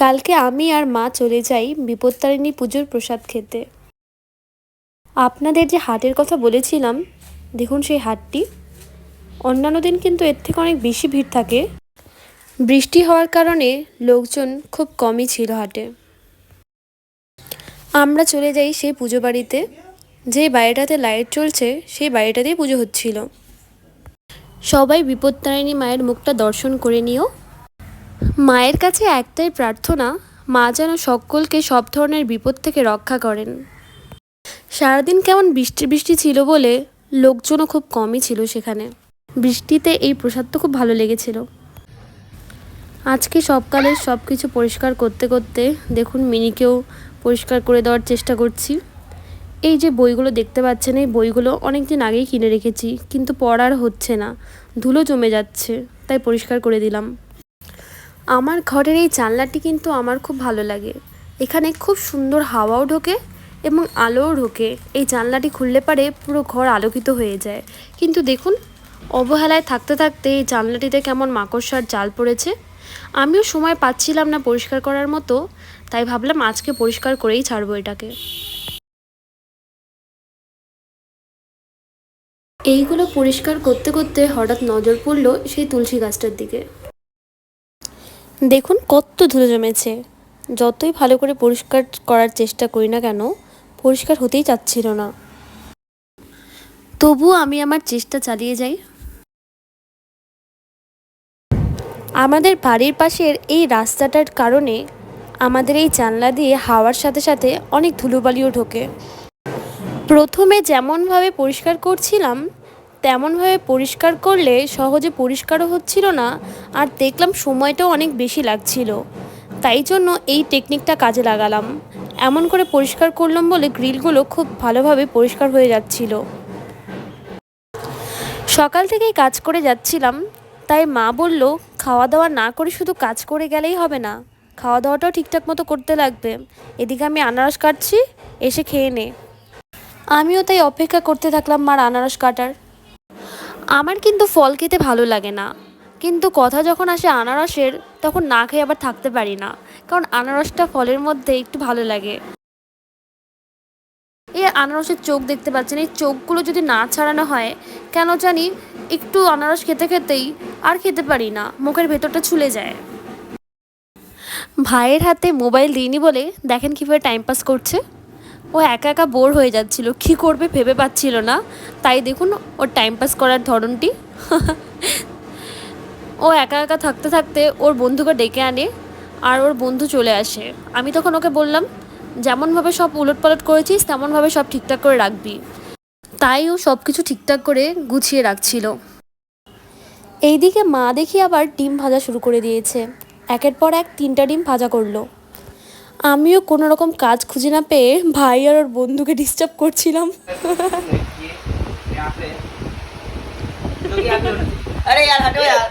কালকে আমি আর মা চলে যাই বিপত্তারিণী পুজোর প্রসাদ খেতে। আপনাদের যে হাটের কথা বলেছিলাম, দেখুন সেই হাটটি। অন্যান্য দিন কিন্তু এর থেকে অনেক বেশি ভিড় থাকে। বৃষ্টি হওয়ার কারণে লোকজন খুব কমই ছিল হাটে। আমরা চলে যাই সেই পুজো বাড়িতে। যে বাড়িটাতে লাইট চলছে সেই বাড়িটাতেই পুজো হচ্ছিল। সবাই বিপত্তারিণী মায়ের মুখটা দর্শন করে নিও। মায়ের কাছে একটাই প্রার্থনা, মা যেন সকলকে সব ধরনের বিপদ থেকে রক্ষা করেন। সারাদিন কেমন বৃষ্টি বৃষ্টি ছিল বলে লোকজনও খুব কমই ছিল সেখানে। বৃষ্টিতে এই প্রসাদটা খুব ভালো লেগেছিল। আজকে সকালে সব কিছু পরিষ্কার করতে করতে দেখুন মিনিকেও পরিষ্কার করে দেওয়ার চেষ্টা করছি। এই যে বইগুলো দেখতে পাচ্ছেন, এই বইগুলো অনেক দিন আগেই কিনে রেখেছি, কিন্তু পড়ার হচ্ছে না, ধুলো জমে যাচ্ছে, তাই পরিষ্কার করে দিলাম। আমার ঘরের এই জানলাটি কিন্তু আমার খুব ভালো লাগে। এখানে খুব সুন্দর হাওয়াও ঢোকে এবং আলোও ঢোকে। এই জানলাটি খুললে পারে পুরো ঘর আলোকিত হয়ে যায়। কিন্তু দেখুন, অবহেলায় থাকতে থাকতে এই জানলাটিতে কেমন মাকড়সার জাল পড়েছে। আমিও সময় পাচ্ছিলাম না পরিষ্কার করার মতো, তাই ভাবলাম আজকে পরিষ্কার করেই ছাড়বো এটাকে। এইগুলো পরিষ্কার করতে করতে হঠাৎ নজর পড়লো সেই তুলসী গাছটার দিকে। দেখুন কত ধুলো জমেছে। যতই ভালো করে পরিষ্কার করার চেষ্টা করি না কেন, পরিষ্কার হতেই চাচ্ছিল না। তবুও আমি আমার চেষ্টা চালিয়ে যাই। আমাদের বাড়ির পাশের এই রাস্তাটার কারণে আমাদের এই জানলা দিয়ে হাওয়ার সাথে সাথে অনেক ধুলোবালিও ঢোকে। প্রথমে যেমনভাবে পরিষ্কার করছিলাম তেমনভাবে পরিষ্কার করলে সহজে পরিষ্কারও হচ্ছিল না, আর দেখলাম সময়টাও অনেক বেশি লাগছিল। তাই জন্য এই টেকনিকটা কাজে লাগালাম। এমন করে পরিষ্কার করলাম বলে গ্রিলগুলো খুব ভালোভাবে পরিষ্কার হয়ে যাচ্ছিল। সকাল থেকেই কাজ করে যাচ্ছিলাম, তাই মা বলল খাওয়া দাওয়া না করে শুধু কাজ করে গেলেই হবে না, খাওয়া দাওয়াটাও ঠিকঠাক মতো করতে লাগবে। এদিকে আমি আনারস কাটছি, এসে খেয়ে নে। আমিও তাই অপেক্ষা করতে থাকলাম মার আনারস কাটার। আমার কিন্তু ফল খেতে ভালো লাগে না, কিন্তু কথা যখন আসে আনারসের তখন না খেয়ে আবার থাকতে পারি না, কারণ আনারসটা ফলের মধ্যে একটু ভালো লাগে। এই আনারসের চোখ দেখতে পাচ্ছেন, এই চোখগুলো যদি না ছাড়ানো হয় কেন জানি একটু আনারস খেতে খেতেই আর খেতে পারি না, মুখের ভেতরটা ছুলে যায়। ভাইয়ের হাতে মোবাইল দিইনি বলে দেখেন কীভাবে টাইম পাস করছে। ও একা একা বোর হয়ে যাচ্ছিল, কী করবে ভেবে পাচ্ছিল না, তাই দেখুন ওর টাইম পাস করার ধরনটি। ও একা একা থাকতে থাকতে ওর বন্ধুকে ডেকে আনে, আর ওর বন্ধু চলে আসে। আমি তখন ওকে বললাম যেমনভাবে সব উলটপালট করেছিস তেমনভাবে সব ঠিকঠাক করে রাখবি। তাই ও সব কিছু ঠিকঠাক করে গুছিয়ে রাখছিল। এইদিকে মা দেখি আবার ডিম ভাজা শুরু করে দিয়েছে। একের পর এক 3টা ডিম ভাজা করলো। আমিও কোনো রকম কাজ খুঁজে না পেয়ে ভাই আর ওর বন্ধুকে ডিস্টার্ব করছিলাম। अरे यार हटो यार